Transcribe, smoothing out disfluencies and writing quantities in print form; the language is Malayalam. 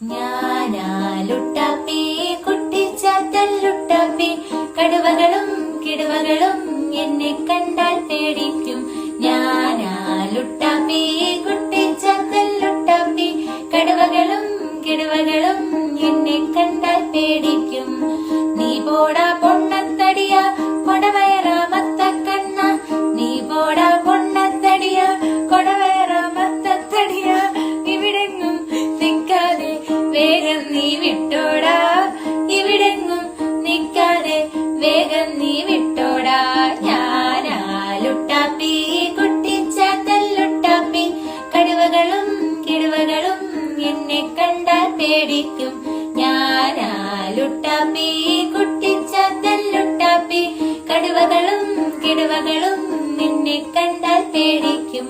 ഞാനാലുട്ടാപ്പി കുട്ടിച്ചാത്തല്ലുട്ടാപ്പി കടുവകളും കിടുവകളും എന്നെ കണ്ടാൽ പേടിക്കും. ഞാനാലുട്ടാപ്പി കുട്ടിച്ചാത്തല്ലുട്ടാപ്പി കടുവകളും കിടുവകളും എന്നെ കണ്ടാൽ പേടിക്കും. നീ പോടാ പൊണ്ണത്തടിയ കൊടവയറാമത്തക്കണ്ണ, നീ പോടാ പൊണ്ണത്തടിയ കൊടവയറാമത്തടിയ, ഇവിടെങ്ങും നിൽക്കാതെ വേഗം നീ വിട്ടോടാ, ഇവിടെങ്ങും നിൽക്കാതെ വേഗം നീ വിട്ടോടാ. ഞാനാലുട്ടാപ്പി കുട്ടിച്ചാത്തല്ലുട്ടാപ്പി കടുവകളും കിടുവകളും എന്നെ കണ്ടാൽ പേടിക്കും. ഞാനാലുട്ടാപ്പി കുട്ടിച്ചാത്തല്ലുട്ടാപ്പി കടുവകളും കിടുവകളും നിന്നെ കണ്ടാൽ പേടിക്കും.